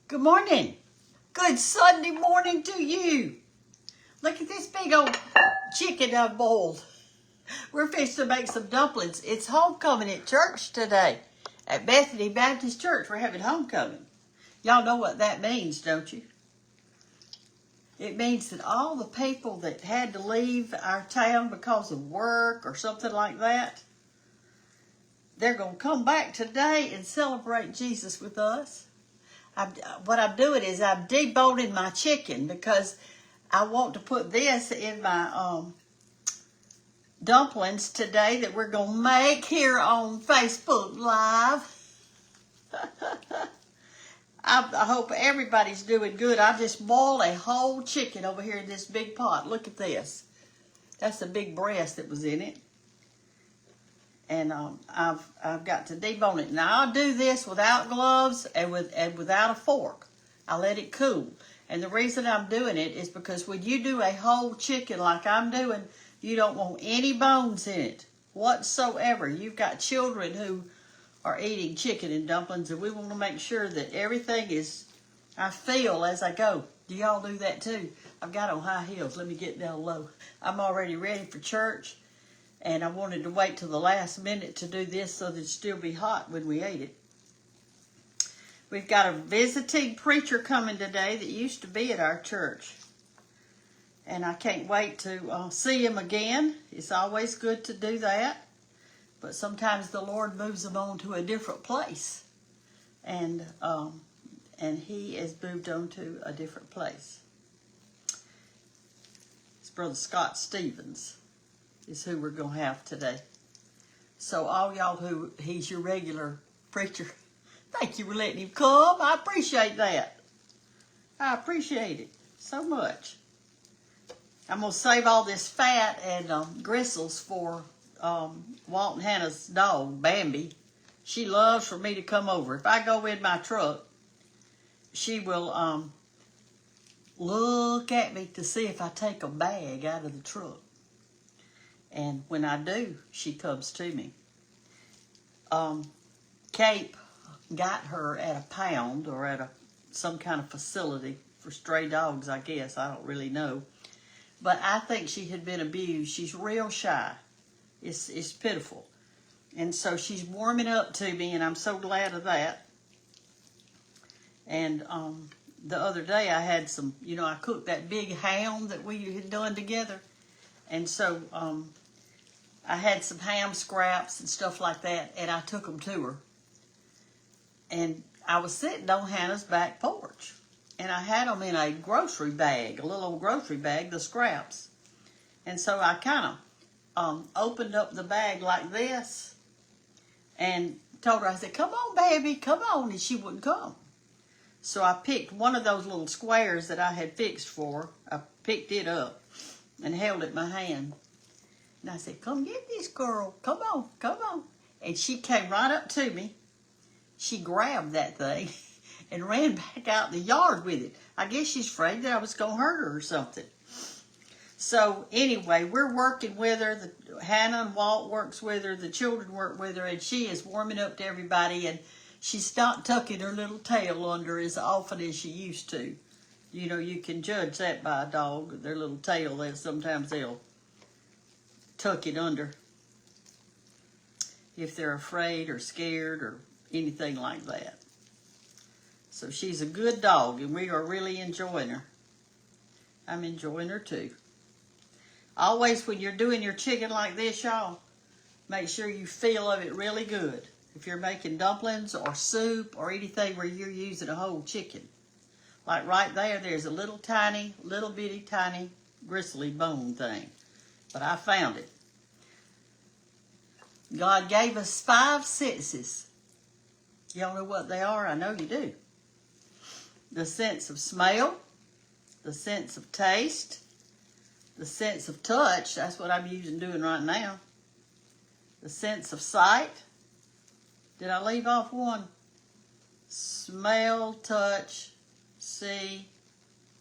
Good morning. Good Sunday morning to you. Look at this big old chicken I've boiled. We're fixing to make some dumplings. It's homecoming at church today. At Bethany Baptist Church, we're having homecoming. Y'all know what that means, don't you? It means that all the people that had to leave our town because of work or something like that, they're going to come back today and celebrate Jesus with us. What I'm doing is I'm deboning my chicken because I want to put this in my dumplings today that we're going to make here on Facebook Live. I hope everybody's doing good. I just boiled a whole chicken over here in this big pot. Look at this. That's the big breast that was in it. And I've got to debone it. Now I'll do this without gloves and without a fork. I let it cool. And the reason I'm doing it is because when you do a whole chicken like I'm doing, you don't want any bones in it whatsoever. You've got children who are eating chicken and dumplings, and we want to make sure that everything is, I feel as I go. Do y'all do that too? I've got on high heels. Let me get down low. I'm already ready for church. And I wanted to wait till the last minute to do this so that it'd still be hot when we ate it. We've got a visiting preacher coming today that used to be at our church. And I can't wait to see him again. It's always good to do that. But sometimes the Lord moves them on to a different place. And he has moved on to a different place. It's Brother Scott Stevens is who we're going to have today. So all y'all who he's your regular preacher, thank you for letting him come. I appreciate that. I appreciate it so much. I'm going to save all this fat and gristles for Walt and Hannah's dog, Bambi. She loves for me to come over. If I go in my truck, she will look at me to see if I take a bag out of the truck. And when I do, she comes to me. Cape got her at a pound or at some kind of facility for stray dogs, I guess. I don't really know. But I think she had been abused. She's real shy. It's pitiful. And so she's warming up to me, and I'm so glad of that. And the other day I had some, I cooked that big ham that we had done together. And so I had some ham scraps and stuff like that, and I took them to her. And I was sitting on Hannah's back porch, and I had them in a grocery bag, a little old grocery bag, the scraps. And so I kind of opened up the bag like this and told her, I said, "Come on, baby, come on," and she wouldn't come. So I picked one of those little squares that I had fixed for her. I picked it up and held it in my hand. And I said, "Come get this girl. Come on, come on." And she came right up to me. She grabbed that thing and ran back out in the yard with it. I guess she's afraid that I was going to hurt her or something. So anyway, we're working with her. Hannah and Walt works with her. The children work with her. And she is warming up to everybody. And she's not tucking her little tail under as often as she used to. You can judge that by a dog. Their little tail, sometimes they'll tuck it under if they're afraid or scared or anything like that. So she's a good dog, and we are really enjoying her. I'm enjoying her too. Always when you're doing your chicken like this, y'all, make sure you feel of it really good. If you're making dumplings or soup or anything where you're using a whole chicken. Like right there, there's a little bitty tiny gristly bone thing. But I found it. God gave us 5 senses. Y'all know what they are? I know you do. The sense of smell, the sense of taste, the sense of touch. That's what I'm doing right now. The sense of sight. Did I leave off one? Smell, touch, see,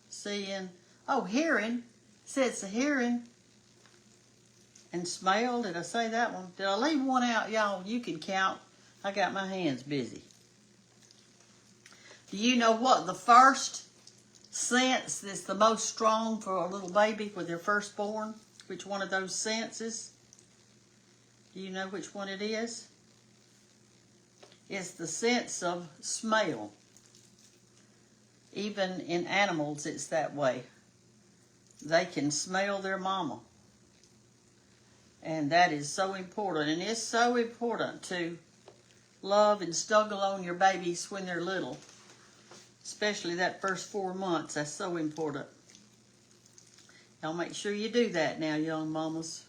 seeing. Oh, hearing. Sense of hearing. And smell, did I say that one? Did I leave one out, y'all? You can count. I got my hands busy. Do you know what the first sense that's the most strong for a little baby when they're first born? Which one of those senses? Do you know which one it is? It's the sense of smell. Even in animals, it's that way. They can smell their mama. And that is so important. And it's so important to love and snuggle on your babies when they're little. Especially that first 4 months. That's so important. Y'all make sure you do that now, young mamas.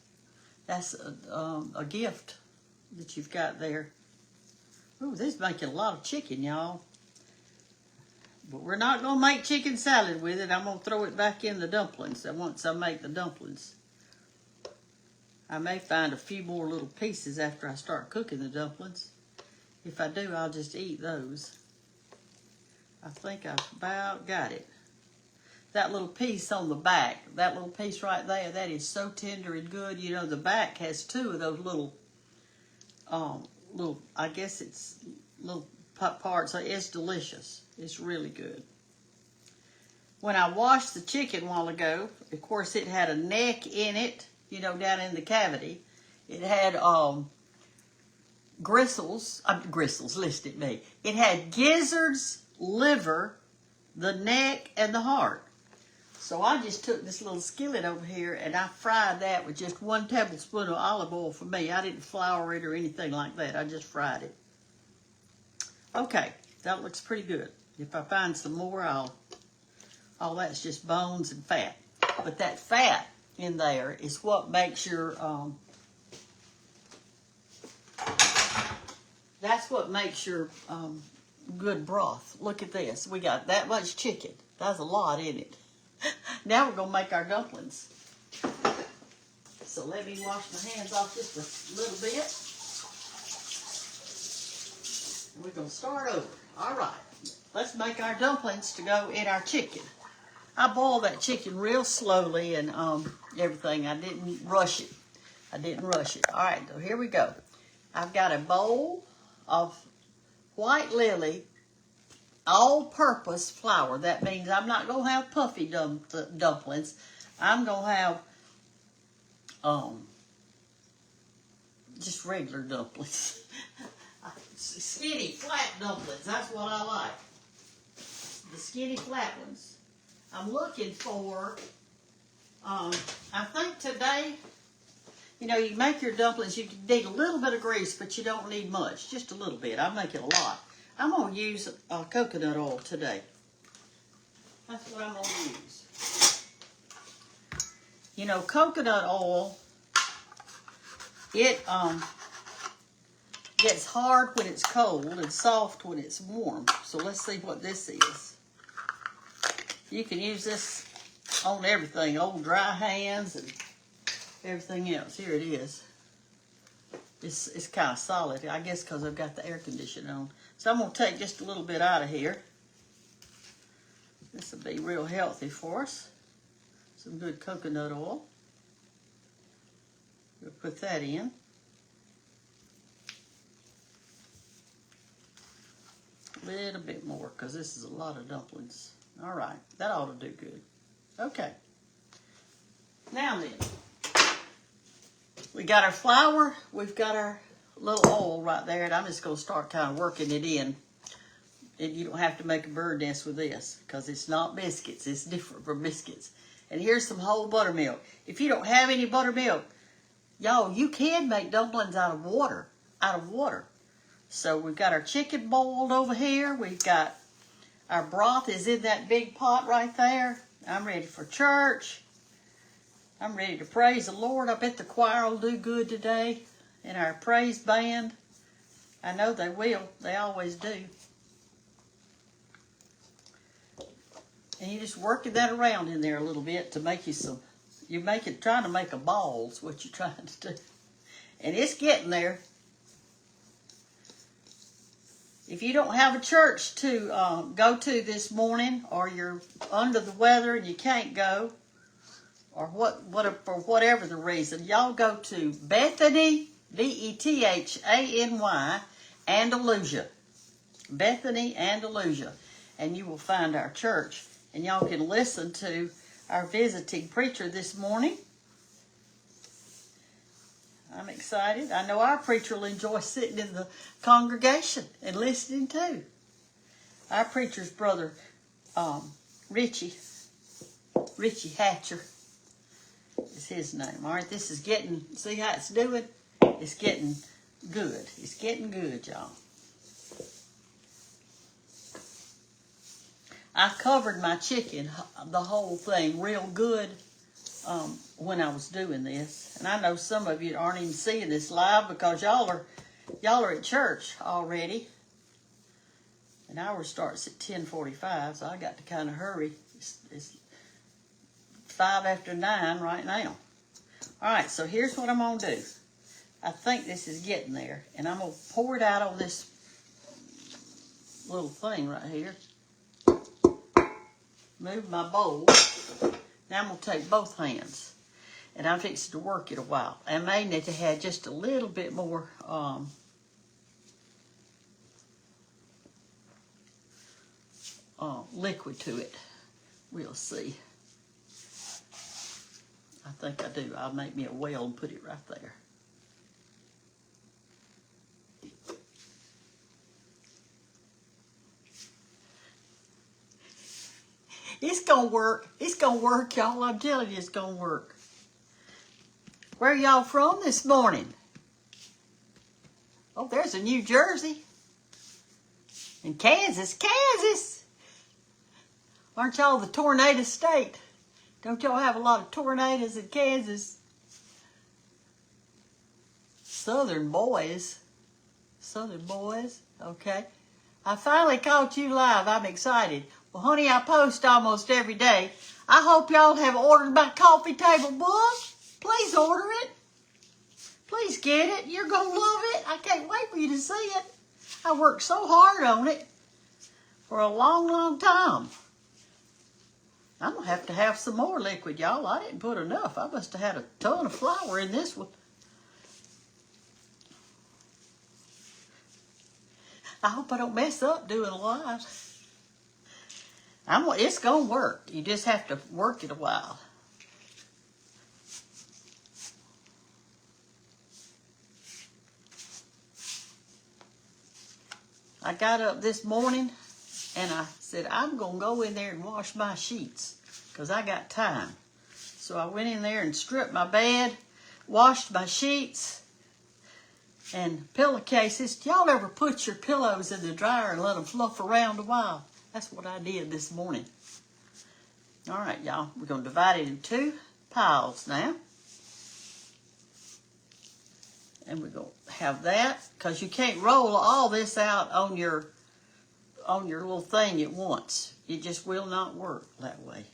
That's a gift that you've got there. Ooh, this is making a lot of chicken, y'all. But we're not going to make chicken salad with it. I'm going to throw it back in the dumplings once I make the dumplings. I may find a few more little pieces after I start cooking the dumplings. If I do, I'll just eat those. I think I've about got it. That little piece on the back, that little piece right there, that is so tender and good. You know, the back has 2 of those little, I guess it's little parts. It's delicious. It's really good. When I washed the chicken a while ago, of course, it had a neck in it, you know, down in the cavity. It had gristles, listen at me. It had gizzards, liver, the neck, and the heart. So I just took this little skillet over here and I fried that with just 1 tablespoon of olive oil for me. I didn't flour it or anything like that. I just fried it. Okay, that looks pretty good. If I find some more, all that's just bones and fat. But that fat in there is what makes your, that's what makes your good broth. Look at this. We got that much chicken. That's a lot in it. Now we're going to make our dumplings. So let me wash my hands off just a little bit. And we're going to start over. All right. Let's make our dumplings to go in our chicken. I boiled that chicken real slowly and everything. I didn't rush it. All right, so here we go. I've got a bowl of white lily all-purpose flour. That means I'm not going to have puffy dumplings. I'm going to have just regular dumplings. Skinny, flat dumplings. That's what I like. The skinny, flat ones. I'm looking for, I think today, you know, you make your dumplings, you need a little bit of grease, but you don't need much. Just a little bit. I'm making a lot. I'm going to use coconut oil today. That's what I'm going to use. You know, coconut oil, it gets hard when it's cold and soft when it's warm. So let's see what this is. You can use this on everything, old dry hands and everything else. Here it is. It's kind of solid, I guess, because I've got the air conditioner on. So I'm going to take just a little bit out of here. This will be real healthy for us. Some good coconut oil. We'll put that in. A little bit more, because this is a lot of dumplings. All right, that ought to do good. Okay. Now then, we got our flour. We've got our little oil right there, and I'm just going to start kind of working it in. And you don't have to make a bird nest with this, because it's not biscuits. It's different from biscuits. And here's some whole buttermilk. If you don't have any buttermilk, y'all, you can make dumplings out of water. So we've got our chicken boiled over here. We've got our broth is in that big pot right there. I'm ready for church. I'm ready to praise the Lord. I bet the choir will do good today. And our praise band. I know they will. They always do. And you're just working that around in there a little bit to make you some. Trying to make a ball is what you're trying to do. And it's getting there. If you don't have a church to go to this morning, or you're under the weather and you can't go, or for whatever the reason, y'all go to Bethany, Bethany, Andalusia. Bethany, Andalusia. and you will find our church. And y'all can listen to our visiting preacher this morning. I'm excited. I know our preacher will enjoy sitting in the congregation and listening too. Our preacher's brother, Richie Hatcher is his name. All right, this is getting, see how it's doing? It's getting good. It's getting good, y'all. I covered my chicken, the whole thing, real good when I was doing this. And I know some of you aren't even seeing this live because y'all are at church already. And ours starts at 10:45, so I got to kind of hurry. It's 5 after 9 right now. All right, so here's what I'm going to do. I think this is getting there. And I'm going to pour it out on this little thing right here. Move my bowl. Now I'm going to take both hands. And I'm fixing to work it a while. I may need to have just a little bit more liquid to it. We'll see. I think I do. I'll make me a well and put it right there. It's going to work. It's going to work, y'all. I'm telling you, it's going to work. Where are y'all from this morning? Oh, there's a New Jersey. And Kansas. Aren't y'all the tornado state? Don't y'all have a lot of tornadoes in Kansas? Southern boys. Okay. I finally caught you live. I'm excited. Well, honey, I post almost every day. I hope y'all have ordered my coffee table book. Please order it. Please get it. You're going to love it. I can't wait for you to see it. I worked so hard on it for a long, long time. I'm going to have some more liquid, y'all. I didn't put enough. I must have had a ton of flour in this one. I hope I don't mess up doing a live. It's going to work. You just have to work it a while. I got up this morning and I said, I'm going to go in there and wash my sheets because I got time. So I went in there and stripped my bed, washed my sheets and pillowcases. Y'all ever put your pillows in the dryer and let them fluff around a while? That's what I did this morning. All right, y'all. We're going to divide it in 2 piles now. And we're going to have that because you can't roll all this out on your little thing at once. It just will not work that way.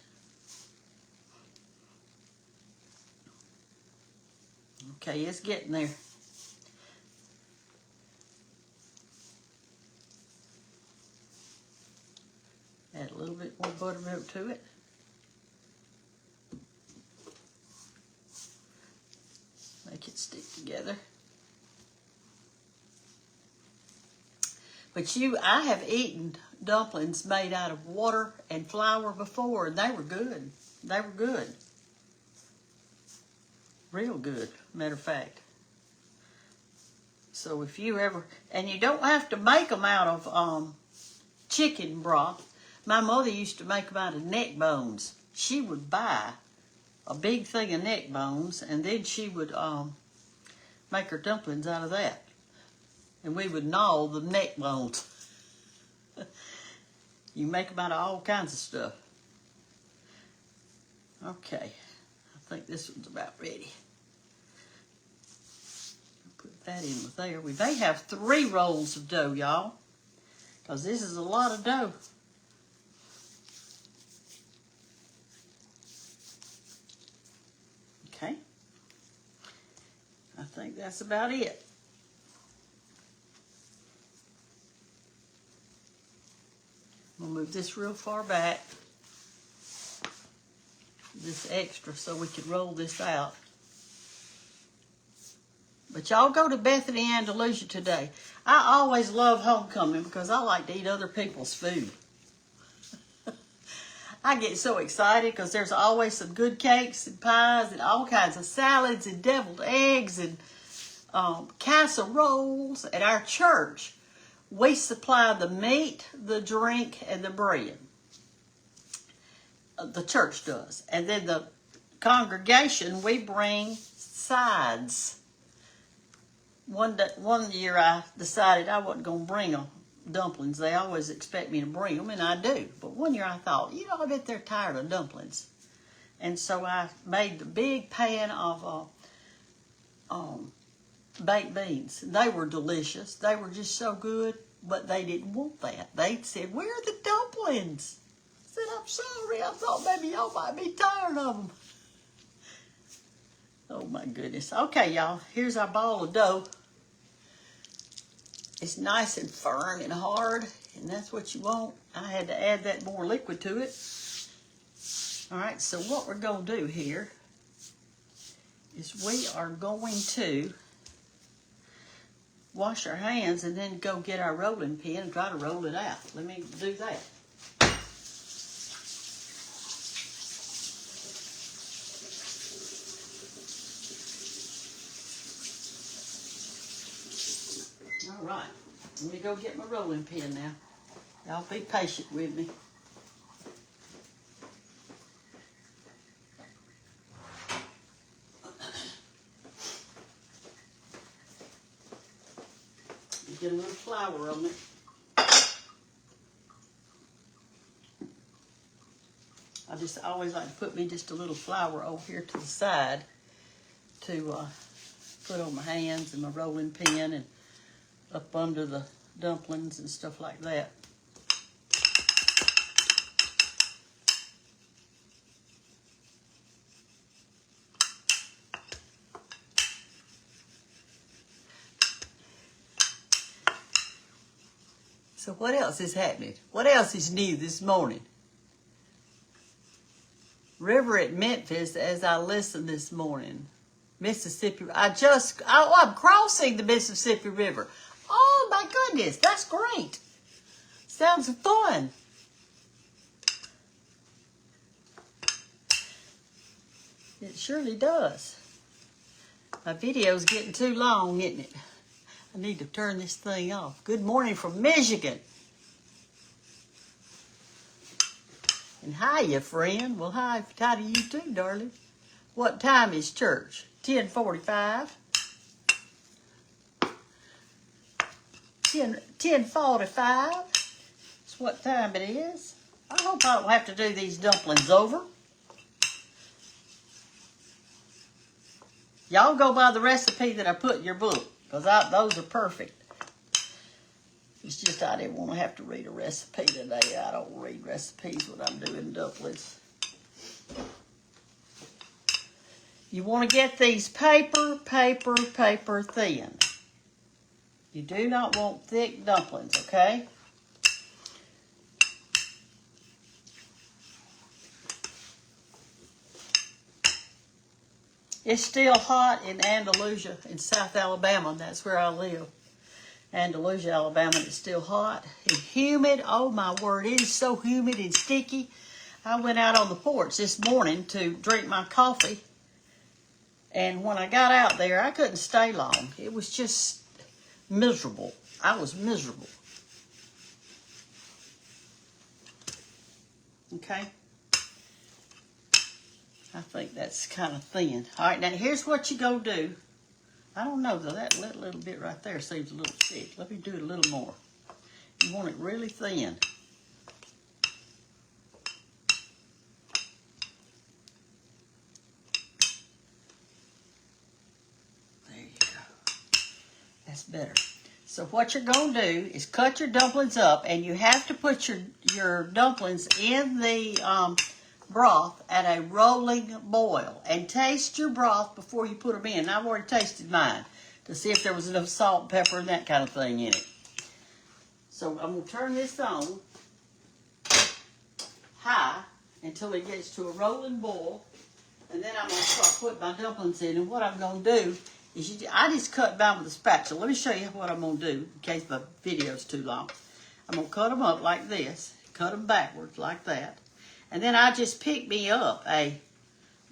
Okay, it's getting there. Add a little bit more buttermilk to it. Make it stick together. But I have eaten dumplings made out of water and flour before, and they were good. They were good. Real good, matter of fact. So if you ever, and you don't have to make them out of chicken broth. My mother used to make them out of neck bones. She would buy a big thing of neck bones, and then she would make her dumplings out of that. And we would gnaw the neck bones. You make them out of all kinds of stuff. Okay, I think this one's about ready. Put that in with there. We may have 3 rolls of dough, y'all, because this is a lot of dough. Okay, I think that's about it. We'll move this real far back, this extra, so we can roll this out. But y'all go to Bethany, Andalusia today. I always love homecoming because I like to eat other people's food. I get so excited because there's always some good cakes and pies and all kinds of salads and deviled eggs and casseroles at our church. We supply the meat, the drink, and the bread. The church does. And then the congregation, we bring sides. One year I decided I wasn't going to bring them dumplings. They always expect me to bring them, and I do. But one year I thought, I bet they're tired of dumplings. And so I made the big pan of baked beans. They were delicious. They were just so good, but they didn't want that. They said, "Where are the dumplings?" I said, "I'm sorry. I thought maybe y'all might be tired of them." Oh, my goodness. Okay, y'all. Here's our ball of dough. It's nice and firm and hard, and that's what you want. I had to add that more liquid to it. All right, so what we're going to do here is we are going to wash our hands and then go get our rolling pin and try to roll it out. Let me do that. All right, let me go get my rolling pin now. Y'all be patient with me. Get a little flour on it. I always like to put me just a little flour over here to the side to put on my hands and my rolling pin and up under the dumplings and stuff like that. So what else is happening? What else is new this morning? River at Memphis as I listen this morning. Mississippi. I'm crossing the Mississippi River. Oh my goodness, that's great. Sounds fun. It surely does. My video's getting too long, isn't it? I need to turn this thing off. Good morning from Michigan. And hiya, friend. Well, hi to you too, darling. What time is church? 10:45. 10:45. That's what time it is. I hope I don't have to do these dumplings over. Y'all go by the recipe that I put in your book, because those are perfect. It's just I didn't want to have to read a recipe today. I don't read recipes when I'm doing dumplings. You want to get these paper thin. You do not want thick dumplings, okay? It's still hot in Andalusia in South Alabama. That's where I live. Andalusia, Alabama. It's still hot and humid. Oh my word, it is so humid and sticky. I went out on the porch this morning to drink my coffee, and when I got out there, I couldn't stay long. It was just miserable. I was miserable. Okay. I think that's kind of thin. All right, now here's what you go do. I don't know, though. That little bit right there seems a little thick. Let me do it a little more. You want it really thin. There you go. That's better. So what you're going to do is cut your dumplings up, and you have to put your dumplings in the broth at a rolling boil, and taste your broth before you put them in. I've already tasted mine to see if there was enough salt, pepper, and that kind of thing in it. So I'm going to turn this on high until it gets to a rolling boil, and then I'm going to start putting my dumplings in. And what I'm going to do is I just cut down with a spatula. Let me show you what I'm going to do in case the video's too long. I'm going to cut them up like this, cut them backwards like that. And then I just picked me up a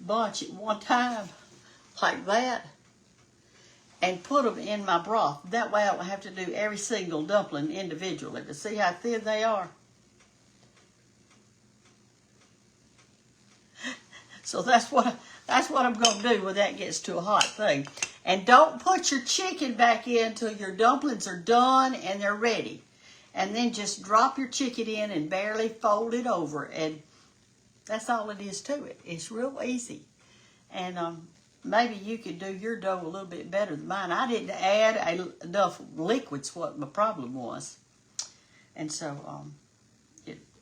bunch at one time, like that, and put them in my broth. That way I don't have to do every single dumpling individually. To see how thin they are. So that's what I'm going to do when that gets to a hot thing. And don't put your chicken back in till your dumplings are done and they're ready. And then just drop your chicken in and barely fold it over. And that's all it is to it. It's real easy. And maybe you could do your dough a little bit better than mine. I didn't add enough liquids, what my problem was. And so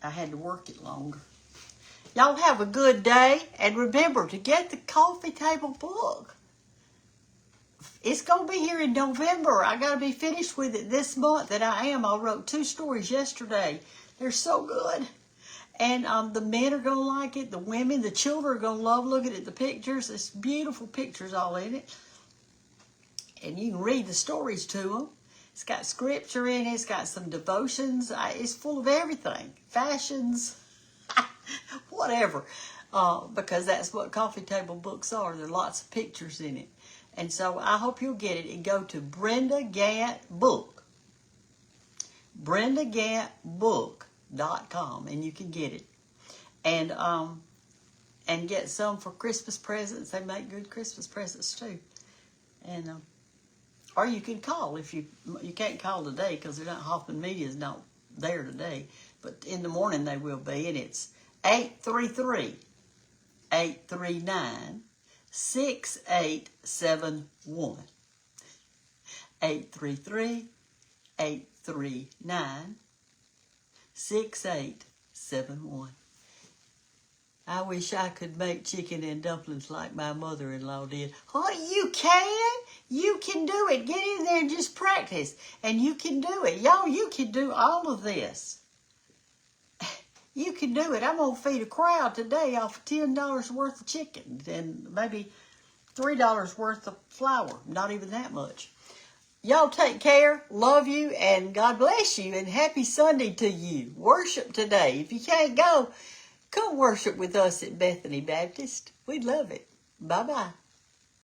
I had to work it longer. Y'all have a good day, and remember to get the coffee table book. It's going to be here in November. I got to be finished with it this month, and I am. I wrote 2 stories yesterday. They're so good. And the men are going to like it. The women, the children are going to love looking at the pictures. It's beautiful pictures all in it. And you can read the stories to them. It's got scripture in it. It's got some devotions. It's full of everything. Fashions. Whatever, because that's what coffee table books are. There are lots of pictures in it. And so I hope you'll get it and go to Brenda Gant Book. BrendaGantBook.com, and you can get it. And get some for Christmas presents. They make good Christmas presents too. And or you can call if you can't call today because they're not. Hoffman Media's not there today, but in the morning they will be, and it's 833-839-6871. 833-839-6871. I wish I could make chicken and dumplings like my mother-in-law did. Oh, you can. You can do it. Get in there and just practice. And you can do it. Y'all, you can do all of this. You can do it. I'm going to feed a crowd today off of $10 worth of chicken and maybe $3 worth of flour. Not even that much. Y'all take care. Love you. And God bless you. And happy Sunday to you. Worship today. If you can't go, come worship with us at Bethany Baptist. We'd love it. Bye-bye.